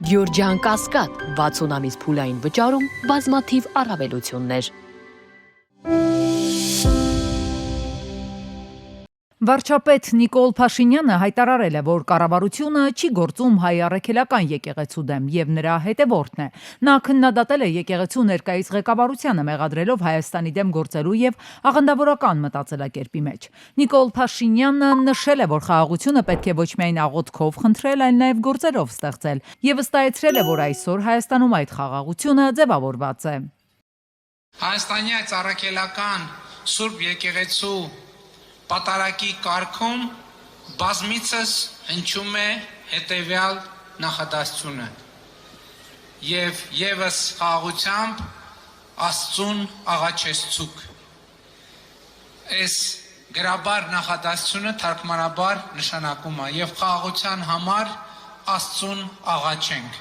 Գյորջյան Կասկադ 60 ամիս փուլային վճարում բազմաթիվ առավելություններ։ Վարչապետ Նիկոլ Փաշինյանը հայտարարել է, որ կառավարությունը չի գործում հայ առաքելական եկեղեցու դեմ եւ նրա հետևորդն է։ Նա քննադատել է եկեղեցու ներկայիս ղեկավարությանը, մեղադրելով Հայաստանի դեմ գործելու եւ աղանդավորական մտածելակերպի մեջ։ Նիկոլ Փաշինյանը նշել է, որ խաղաղությունը պետք է ոչ միայն աղոթքով խնդրել, այլ նաեւ գործերով ստեղծել եւ վստահեցրել է, որ այսօր Հայաստանում այդ խաղաղությունը ձևավորված է։ Հայաստանի այս առաքելական Սուրբ եկեղեցու պատարակի կարգում բազմիցս հնչում է հետևյալ նախադասությունը եւ եւս խաղաղությամբ Աստծուն աղաչեցուք։ Այս գրաբար նախադասությունը թարգմանաբար նշանակում է եւ խաղաղության համար Աստծուն աղաչենք։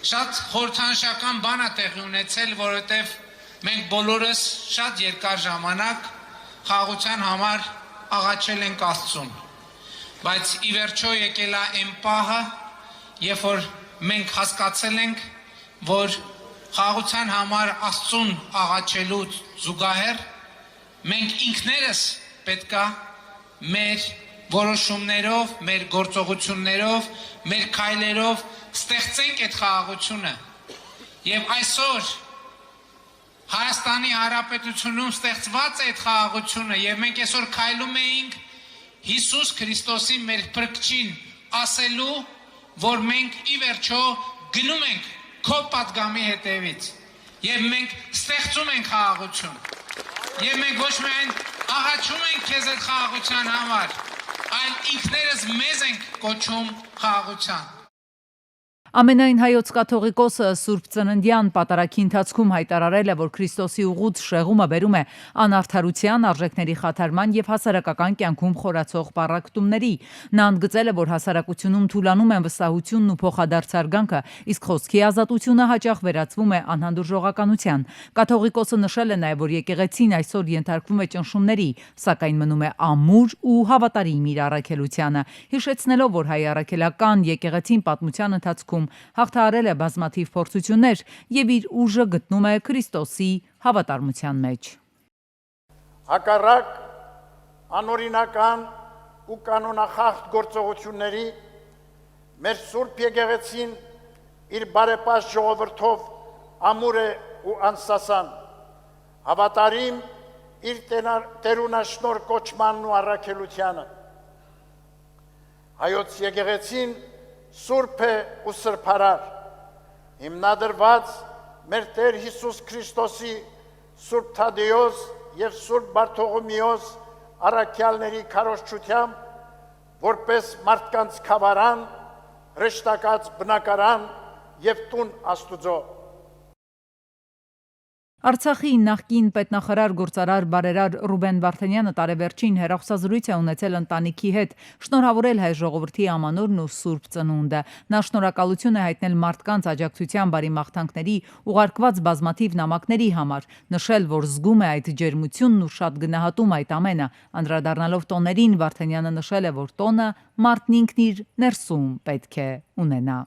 Շատ խորհրդանշական բան է տեղի ունեցել, որովհետեւ մենք բոլորս շատ երկար ժամանակ խաղաղության համար աղաչել ենք Աստծուն, բայց ի վերջո եկել է այն պահը, երբ որ մենք հասկացել ենք, որ խաղաղության համար Աստծուն աղաչելու զուգահեռ մենք ինքներս պետքա մեր որոշումներով, մեր գործողություններով, մեր քայլերով ստեղծենք այդ խաղաղությունը։ Եվ այսօր Հայաստանի Հանրապետությունում ստեղծված է այդ խաղաղությունը եւ մենք այսօր քայլում էինք Հիսուս Քրիստոսի մեր փրկչին ասելու, որ մենք ի վերջո գնում ենք քո պատգամի հետևից եւ մենք ստեղծում ենք խաղաղություն։ Եվ մենք ոչ միայն աղաչում ենք քեզ այդ խաղաղության համար, այլ ինքներս մեզ ենք կոչում խաղաղության։ Ամենայն հայոց կաթողիկոսը Սուրբ Ծննդյան պատարակի ընթացքում հայտարարել է, որ Քրիստոսի ուղուց շեղումը բերում է անարդարության, արժեքների խաթարման եւ հասարակական կյանքում խորացող պառակտումների։ Նա ընդգծել է, որ հասարակությունում թուլանում են վստահությունն ու փոխադարձ արգանքը, իսկ խոսքի ազատությունը հաճախ վերածվում է անհանդուրժողականության։ Կաթողիկոսը նշել է նաեւ, որ եկեղեցին այսօր ենթարկվում է ճնշումների, սակայն մնում է ամուր ու հավատարիմ իր առաքելությանը, հիշեցնելով, որ հայ առաքելական եկեղեցին պատմության ընթացքում հաղթահարել է բազմաթիվ փորձություններ եւ իր ուժը գտնում է Քրիստոսի հավատարմության մեջ։ Հակառակ անօրինական ու կանոնախախտ գործողությունների մեր Սուրբ եկեղեցին իր բարեպաշտ ժողովրդով ամուր է ու անսասան, հավատարիմ իր տերունաշնոր կոչմանն ու առաքելությանը։ Հայոց եկեղեցին Սուրբ է ու սրբարար, հիմնադրված մեր Տեր Հիսուս Քրիստոսի Սուրբ Թադեոս եւ Սուրբ Բարթողոմեոս առաքյալների քարոզչությամբ, որպես մարդկանց քավարան, հրեշտակած բնակարան եւ տուն Աստուծո։ Արցախի նախկին պետնախարար գործարար բարերար Ռուբեն Վարդանյանը տարեվերջին հեռախոսազրույց է ունեցել ընտանիքի հետ, շնորհավորել հայ ժողովրդի ամանորն ու Սուրբ Ծնունդը։ Նա շնորհակալություն է հայտնել մարդկանց աջակցության բարի մաղթանքների ուղարկված բազմաթիվ նամակների համար, նշել, որ զգում է այդ ջերմությունն ու շատ գնահատում այդ ամենը։ Անդրադառնալով տոներին, Վարդանյանը նշել է, որ տոնը մարդն ինքն իր ներսում պետք է ունենա։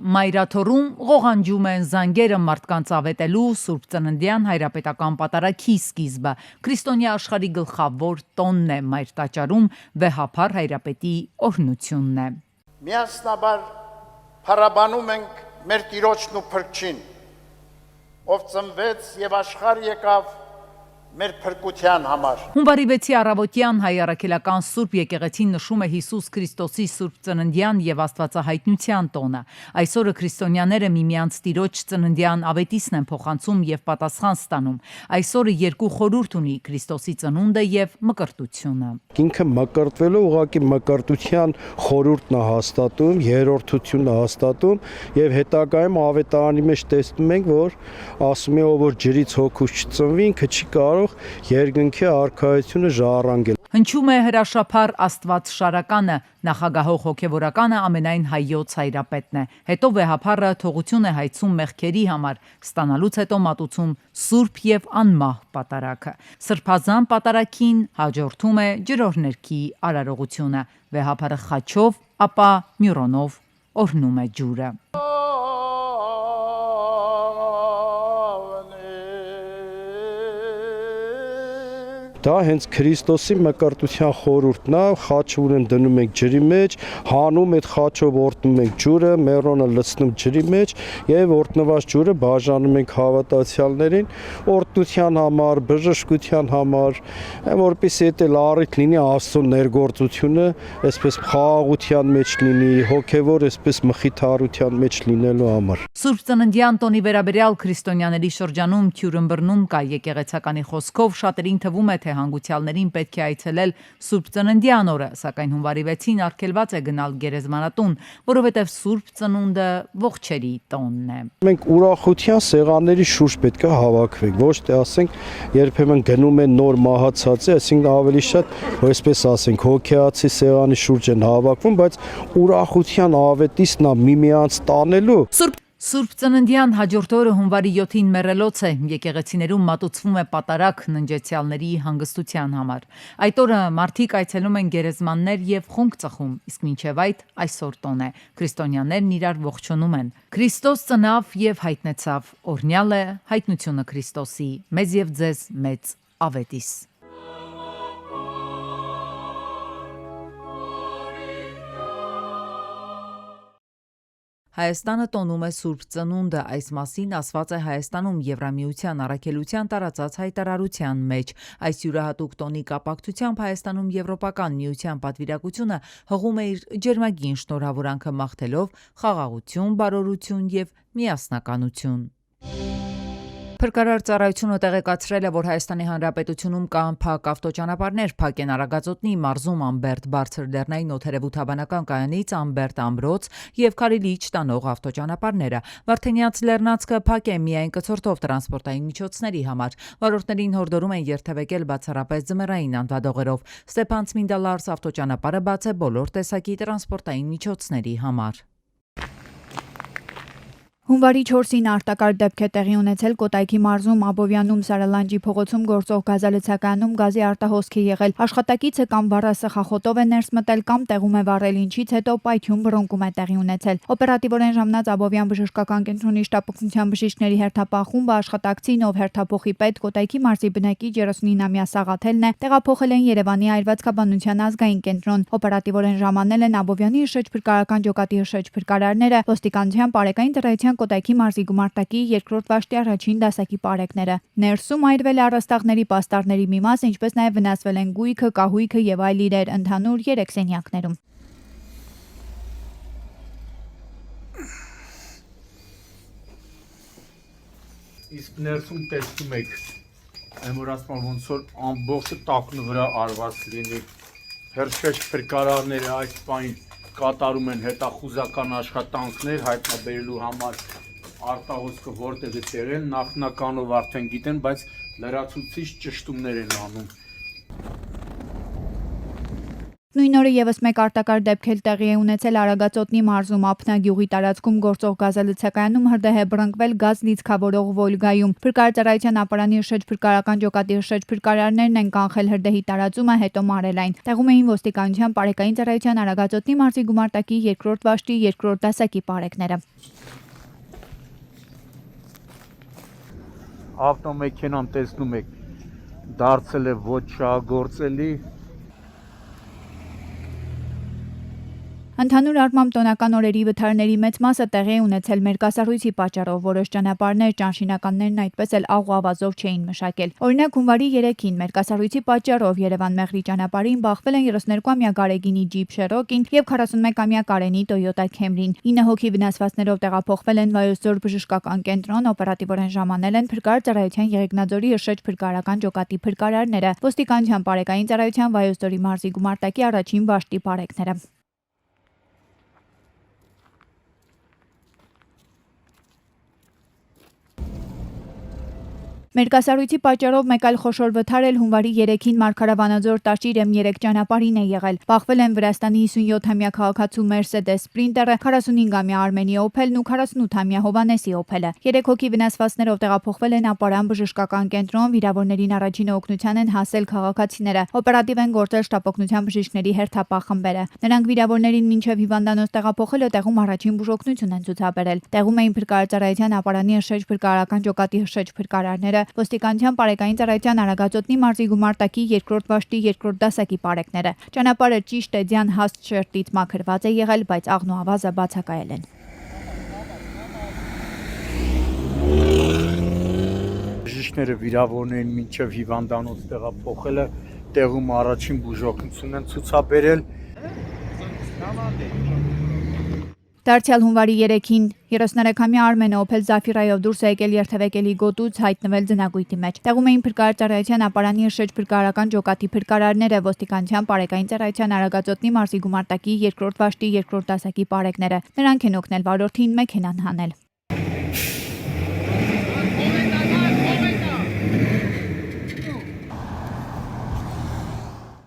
Մայրաթորում ղողանջում են զանգերը մարդկանց ավետելու Սուրբ Ծննդյան հայրապետական պատարակի սկիզբը։ Քրիստոնյա աշխարհի գլխավոր տոնն է մայր տաճարում վեհափառ հայրապետի օրհնությունն է։ Միասնաբար փառաբանում ենք մեր Տիրոջն ու Փրկչին, ով ծնվեց եւ աշխարհ եկավ մեր փրկության համար։ Հունվարի 6-ի առավոտյան հայ առաքելական Սուրբ եկեղեցին նշում է Հիսուս Քրիստոսի Սուրբ Ծննդյան եւ Աստվածահայտնության տոնը։ Այսօրը քրիստոնյաները միմյանց Տիրոջ Ծննդյան ավետիսն են փոխանցում եւ պատասխան ստանում։ Այսօրը երկու խորհուրդ ունի՝ Քրիստոսի ծնունդը եւ մկրտությունը։ Ինքը մկրտվելով ուղղակի մկրտության խորհուրդն է հաստատում, երրորդությունն է հաստատում եւ հետագայում ավետարանի մեջ տեսնում ենք, որ ասում է, ով որ ջրից հոգուց չծնվի, ինքը չի կարող երկնքի արքայությունը ժառանգել։ Հնչում է հրաշափառ Աստված շարականը, նախագահող հոգևորականը ամենայն հայոց հայրապետն է։ Հետո վեհափառը թողություն է հայցում մեղքերի համար, ստանալուց հետո մատուցում սուրբ եւ անմահ պատարագը։ Սրբազան պատարագին հաջորդում է ջրօրհներքի արարողությունը։ Վեհափառը խաչով, ապա մյուրոնով օրհնում է ջուրը։ Դա հենց Քրիստոսի մկրտության խորհուրդն է, խաչը ունեն դնում ենք ջրի մեջ, հանում այդ խաչով օրհնում ենք ջուրը, մեռոնը լցնում ջրի մեջ եւ օրհնված ջուրը բաժանում ենք հավատացյալներին օրհնության համար, բժշկության համար, որպեսզի դա լարիք լինի Աստծո ներգործությունը, այսպես խաղաղության մեջ լինի, հոգեվոր այսպես մխիթարության մեջ լինելու համար։ Սուրբ Ծննդյան տոնի վերաբերյալ քրիստոնյաների շրջանում թյուրըմբռնում կա եկեղեցականի խոսքով շատերին թվում է թե հանգուցյալներին պետք է այցելել Սուրբ Ծննդյան օրը, սակայն հունվարի 6-ին արգելված է գնալ գերեզմանատուն, որովհետև Սուրբ Ծնունդը ողջերի տոնն է։ Մենք ուրախության սեղանների շուրջ պետք է հավաքվենք, ոչ թե ասենք երբեմն գնում են նոր մահացածը, այսինքն ավելի շատ, այսպես ասենք, հոգեացի սեղանի շուրջ են հավաքվում, բայց ուրախության ավետիսն է միմյանց տանելու։ Սուրբ Ծննդյան հաջորդ օրը հունվարի 7-ին մեռելոց է, եկեղեցիներում մատուցվում է պատարագ ննջեցյալների հանգստության համար։ Այդ օրը մարդիկ այցելում են գերեզմաններ եւ խունկ ծխում, իսկ մինչեւ այդ այսօր տոն է։ Քրիստոնյաներն իրար ողջունում են։ Քրիստոս ծնավ եւ հայտնեցավ, օրհնյալ է հայտնությունը Քրիստոսի, մեզ եւ ձեզ մեծ ավետիս։ Հայաստանը տոնում է Սուրբ Ծնունդը, այս մասին ասված է Հայաստանում Եվրամիության առաքելության տարածած հայտարարության մեջ։ Այս յուրահատուկ տոնի կապակցությամբ Հայաստանում Եվրոպական միության պատվիրակությունը հղում է իր ջերմագին շնորհավորանքը մաղթելով խաղաղություն, բարօրություն եւ միասնականություն։ Փրկարար ծառայությունը տեղեկացրել է, որ Հայաստանի Հանրապետությունում կան փակ ավտոճանապարհներ, փակ են Արագածոտնի մարզում Ամբերտ բարձր լեռնային օդերևութաբանական կայանից Ամբերտ Ամրոց եւ Քարիլիչ տանող ավտոճանապարհները։ Վարդենյաց լեռնանցքը փակ է միայն կցորդով տրանսպորտային միջոցների համար։ Վարորդներին հորդորում են երթևեկել բացառապես ձմեռային անվադողերով։ Ստեփան-Ցմինդալարս ավտոճանապարհը բաց է բոլոր տեսակի տրանսպորտային միջոցների համար։ Հունվարի 4-ին արտակարգ դեպք է տեղի ունեցել Կոտայքի մարզում Աբովյանում Սարալանջի փողոցում գործող գազալցակայանում գազի արտահոսք է եղել։ Աշխատակիցը կամ վառասը խախոտով է ներս մտել կամ տեղում է վառել, ինչից հետո պայթյուն բռնկում է տեղի ունեցել։ Օպերատիվորեն ժամանած Աբովյան բժշկական կենտրոնի շտապօգնության բժիշկների հերթապահ խումբը աշխատակցին, ով հերթափոխի պետ Կոտայքի մարզի բնակիչ 39-ամյա Սաղաթելն է, տեղափոխել են Երևանի Այրվածքաբանության ազգային կենտրոն։ Օպերատիվորեն ժամանել են Աբովյանի շրջփրկարարական ջոկատի շրջփրկարարները, ոստիկանության բարեկային տրայության Կոտայքի մարզի գումարտակի 2-րդ վաշտի առաջին դասակի պարեկները։ Ներսում այրվել է առաստաղների պաստառների մի մաս, ինչպես նաև վնասվել են գույքը, կահույքը եւ այլ իրեր, ընդհանուր 3 սենյակներում։ Իսկ ներսում տեսնում եք, որ ասում ոնց որ ամբողջը տակնու վրա արված լինի։ Հերթ փրկարարները այս բան կատարում են հետախուզական աշխատանքներ հայտնաբերելու համար արտահոսքը որտեղից եղել, նախնականով արդեն գիտեն, բայց լրացուցիչ ճշտումներ են անում։ Նույն օրը եւս մեկ արտակարգ դեպք էլ տեղի է ունեցել Արագածոտնի մարզում Ափնագյուղի տարածքում գործող գազալցակայանում հրդեհ է բռնկվել գազ լիցքավորող Վոլգայում։ Փրկարարության ապարանի շրջփրկարարական ջոկատի շրջփրկարարներն են կանխել հրդեհի տարածումը, հետո մարել այն։ Տեղում էին ոստիկանության բարեկային ծառայության Արագածոտնի մարզի գումարտակի 2-րդ վաշտի 2-րդ դասակի պարեկները։ Ավտոմեքենան տեսնում եք դարձել է ոչ շահագործելի։ Ընդհանուր առմամբ տոնական օրերի վթարների մեծ մասը տեղի է ունեցել մերկասառույցի պատճառով, որոշ ճանապարհներ, ճանշինականներն այդպես էլ աղ-ավազով չէին մշակել։ Օրինակ հունվարի 3-ին մերկասառույցի պատճառով Երևան-Մեղրի ճանապարհին բախվել են 32-ամյա Գարեգինի ջիփ Շերոկին եւ 41-ամյա Կարենի Տոյոտա Քեմրին։ 9 հոգի վնասվածքներով տեղափոխվել են Վայոց-Ձոր բժշկական կենտրոն, օպերատիվորեն ժամանել են Փրկարար ծառայության Եղեգնաձորի շրջփրկարարական ջոկատի փրկարարները, ոստիկանության բարեկային ծառայության Վայոց-Ձորի մարզի գումարտակի առաջին վաշտի պարեկները։ Մերկասառույցի պատճառով մեկ այլ խոշոր վթար էլ հունվարի 3-ին Մարգարավանաձոր Տաշիր M3 ճանապարհին է եղել։ Բախվել են Վրաստանի 57-ամյա քաղաքացու Mercedes Sprinter-ը, 45-ամյա Armenia Opel-ն ու 48-ամյա Հովանեսի Opel-ը։ 3 հոգի վնասվածքներով տեղափոխվել են Ապարան բժշկական կենտրոն, վիրավորներին առաջին օգնության են հասել քաղաքացիները։ Օպերատիվ են գործել շտապօգնության բժիշկների հերթապահ խմբերը։ Նրանք վիրավորներին մինչև հիվանդանոց տեղափոխելը տեղում առաջին բուժօգնություն են ցուցաբերել։ Տեղում էին փրկարարծարայության Ապարանի հրշեջ փրկարարական ջոկատի հրշեջ փրկարարները, ոստիկանության Պարեկային ծառայության Արագածոտնի մարզի գումարտակի 2-րդ վաշտի 2-րդ դասակի պարեկները։ Ճանապարհը ճիշտ է ձյան հաստ շերտից մաքրված է եղել, բայց աղն ու ավազը բացակայել են։ Բժիշկները վիրավորներին մինչև հիվանդանոց տեղափոխելը տեղում առաջին բուժօգնություն են ցուցաբերել։ Դարձյալ հունվարի 3-ին 33-ամյա Armenia Opel Zafira-ով դուրս է եկել երթևեկելի գոտուց, հայտնվել ձնագույտի մեջ։ Տեղում էին փրկարարծարայության Ապարանի հրշեջ փրկարարական ջոկատի փրկարարները, ոստիկանության Պարեկային ծառայության Արագածոտնի մարզի գումարտակի 2-րդ վաշտի 2-րդ դասակի պարեկները։ Նրանք են օգնել վարորդին մեքենան հանել։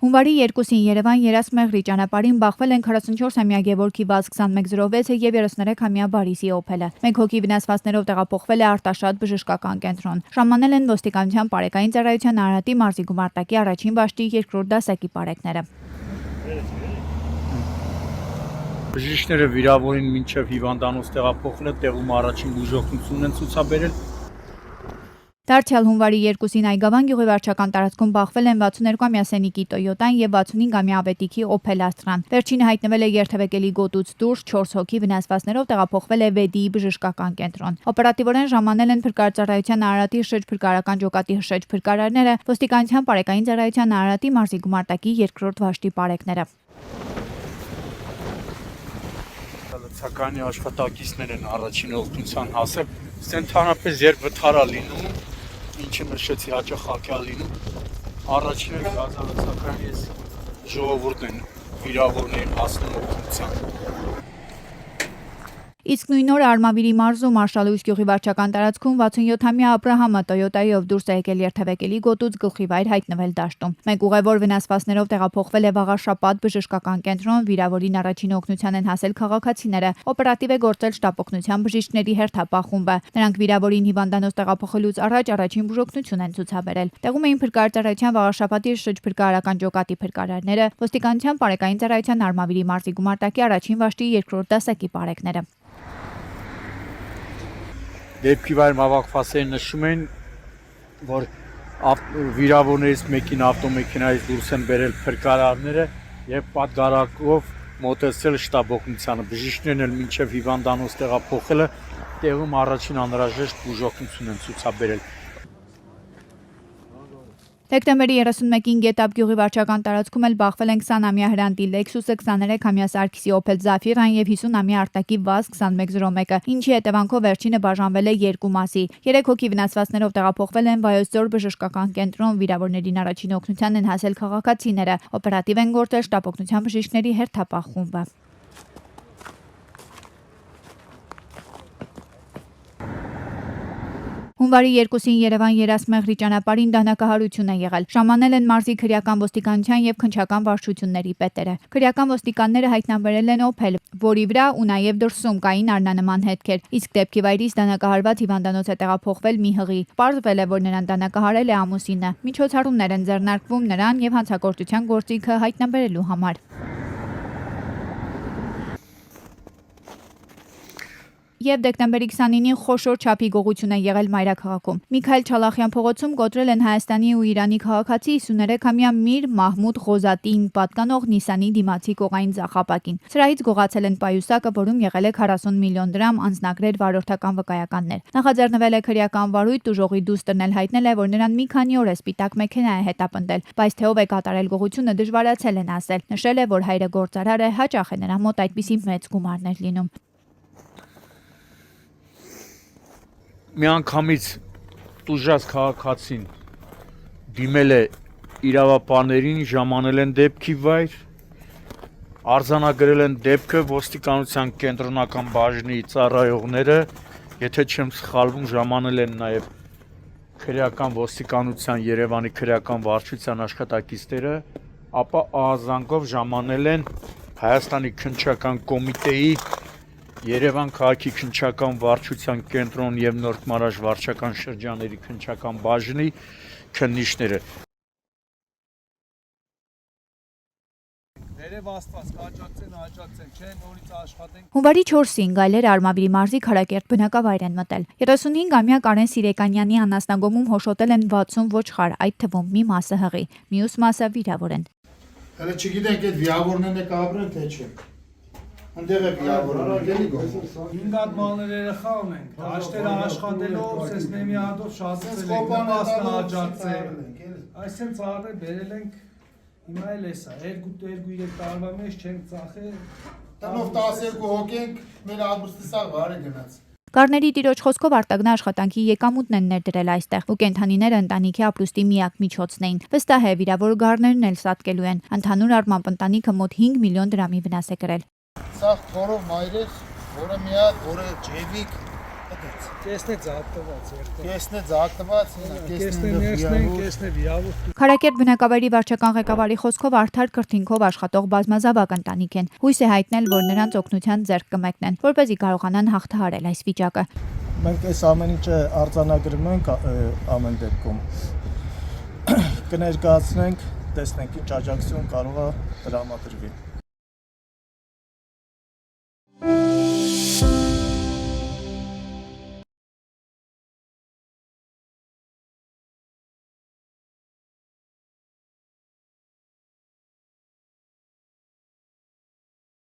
Հունվարի 2-ին Երևան Երասմեղրի ճանապարհին բախվել են 44-ամյա Գևորգի Վազ 2106-ը եւ 33-ամյա Բարիսի Opel-ը։ Մեկ հոգի վնասվածքներով տեղափոխվել է Արտաշատ բժշկական կենտրոն։ Ժամանել են ոստիկանության Պարեկային ծառայության Արարատի մարզի գումարտակի առաջին վաշտի 2-րդ դասակի պարեկները։ Բժիշկները վիրավորին մինչև հիվանդանոց տեղափոխելը տեղում առաջին բուժօգնություն են ցուցաբերել։ Դարձյալ հունվարի 2-ին Այգավան գյուղի վարչական տարածքում բախվել են 62-ամյա Սենիկի Toyota-ն եւ 65-ամյա Ավետիքի Opel Astra-ն։ Վերջինը հայտնվել է երթևեկելի գոտուց դուրս, 4 հոգի վնասվածքներով տեղափոխվել է Վեդիի բժշկական կենտրոն։ Օպերատիվորեն ժամանել են փրկարարծարայության Արարատի հրշեջ փրկարարական ջոկատի հրշեջ փրկարարները, ոստիկանության Պարեկային ծառայության Արարատի մարզի գումարտակի 2-րդ վաշտի պարեկները։ Ցականի աշխատակիցներ են առաջին օգնության հասել։ Ընդհանրապես երբ վթարա լինում, ինչը նշեցի հաճախ հակյա լինում, առաջինը գազալացականի ժողովուրդն են վիրավորներին հասնում օգնության։ Իսկ նույն օրը Արմավիրի մարզում Արշալույս գյուղի վարչական տարածքում 67-ամյա Աբրահամը Toyota-ով դուրս է եկել երթևեկելի գոտուց գլխիվայր հայտնվել դաշտում։ Մեկ ուղևոր վնասվածքներով տեղափոխվել է Վաղարշապատ բժշկական կենտրոն, վիրավորին առաջին օգնության են հասել քաղաքացիները։ Օպերատիվ է գործել շտապօգնության բժիշկների հերթապահ խումբը։ Նրանք վիրավորին հիվանդանոց տեղափոխելուց առաջ առաջին բուժօգնություն են ցուցաբերել։ Տեղում էին փրկարարծարայության Վաղարշապատի շրջ փրկարարական ջոկատի փրկարարները, ոստիկանության Պարեկային ծառայության Արմավիրի մարզի գումարտակի առաջին վաշտի 2-րդ դասակի պարեկները։ Դեպքի վայր մավաղ-ֆասերը նշում են, որ վիրավորներից մեկին ավտոմեքենայից դուրս են բերել փրկարարները եւ պատգարակով մոտեցել շտապօգնությանը։ Բժիշկներն էլ մինչեւ հիվանդանոց տեղափոխելը տեղում առաջին անհրաժեշտ բուժօգնություն են ցուցաբերել։ Դեկտեմբերի 31-ին Գետապ գյուղի վարչական տարածքում էլ բախվել են 20-ամյա Հրանտի Lexus-ը, 23-ամյա Սարգիսի Opel Zafira-ն եւ 50-ամյա Արտակի Vaz 2101-ը, ինչի հետևանքով վերջինը բաժանվել է երկու մասի։ 3 հոգի վնասվածքներով տեղափոխվել են Վայոց ձոր բժշկական կենտրոն, վիրավորներին առաջին օգնության են հասել քաղաքացիները։ Օպերատիվ են գործել շտապօգնության բժիշկների հերթապահ խումբը։ Հունվարի 2-ին Երևան Երասմեղրի ճանապարհին դանակահարություն է եղել։ Ժամանել են մարզի քրեական ոստիկանության եւ քնչական վարչությունների պետերը։ Քրեական ոստիկանները հայտնաբերել են Opel, որի վրա ու նաեւ դրսում կային արնանման հետքեր։ Իսկ դեպքի վայրից դանակահարված հիվանդանոց է տեղափոխվել մի հղի։ Պարզվել է, որ նրան դանակահարել է ամուսինը։ Միջոցառումներ են ձեռնարկվում նրան եւ հանցագործության գործիքը հայտնաբերելու համար։ Եվ դեկտեմբերի 29-ին խոշոր չափի գողություն է եղել Մայրաքաղաքում։ Միքայել Չալախյան փողոցում կոտրել են Հայաստանի ու Իրանի քաղաքացի 53-ամյա Միր Մահմուդ Ղոզատին պատկանող Նիսանի դիմացի կողային ծախապակին։ Սրահից գողացել են պայուսակը, որում եղել է 40 միլիոն դրամ, անձնագրեր, վարորդական վկայականներ։ Նախաձեռնվել է քրեական վարույթ, ուժողի դուստրն էլ հայտնել է, որ նրան մի քանի օր է սպիտակ մեքենա է հետապնդել, բայց թե ով է կատարել գողությունը դժվարացել են ասել։ Նշել է, որ հայրը գործարար է, հաճախ է նրա մոտ այդպիսի մեծ գումարներ լինում։ Մի անգամից տուժած քաղաքացին դիմել է իրավապահներին, ժամանել են դեպքի վայր, արձանագրել են դեպքը ոստիկանության կենտրոնական բաժնի ծառայողները, եթե չեմ սխալվում, ժամանել են նաև քրեական ոստիկանության Երևանի քրեական վարչության աշխատակիցները, ապա ահազանգով ժամանել են Հայաստանի քննչական կոմիտեի Երևան քաղաքի քննչական վարչության կենտրոն եւ Նորդ Մարաշ վարչական շրջանների քննչական բաժնի քննիչները։ Հունվարի 4-ին գայլեր Արմավիրի մարզի Քարակերտ բնակավայր են մտել։ 35-ամյա Կարեն Սիրեկանյանի անասնագոմում հոշոտել են 60 ոչխար, այդ թվում մի մասը հղի, մյուս մասը վիրավոր են։ Հələ չգիտենք այդ վիավորներն է կապրեն թե չէ։ Այնտեղ է վիավորը, գելի գոհ։ 5 հատ մանր երեխա ունենք, դաշտերը աշխատելով, սես նեմի հատով շացել ենք, նպաստը աջակցել։ Այսեն ծառը բերել ենք, հիմա էլ էսա, 2-3 տարվա մեջ չենք ծախել։ Տնով 12 հոգ ենք, մեր աբրստի սաղ վարի գնաց։ Գառների տիրոջ խոսքով արտագնա աշխատանքի եկամուտն են ներդրել այստեղ, ու կենդանիները ընտանիքի ապրուստի միակ միջոցն էին։ Վստահ է, վիրավոր գառներն էլ սատկելու են։ Ընդհանուր առմամբ ընտանիքը մոտ 5 միլիոն դրամի վնաս է կրել։ Սաղ թորով մայրեր, որը մի հատ, որը ջևիկ, այդեց։ Կեսն է ձակտված, երկու։ Կեսն է ձակտված, Կեսն է ներսնեն, կեսն է վիավոր։ Քարակերտ բնակավայրի վարչական ղեկավարի խոսքով արդար քրթինքով աշխատող բազմազավակ ընտանիք են։ Հույս է հայտնել, որ նրանց օգնության ձեռք կմեկնեն, որպեսզի կարողանան հաղթահարել այս վիճակը։ Մենք այս ամեն ինչը արձանագրում ենք ամեն դեպքում։ Կներկայացնենք, տեսնենք ինչ աջակցություն կարող է տրամադրվի։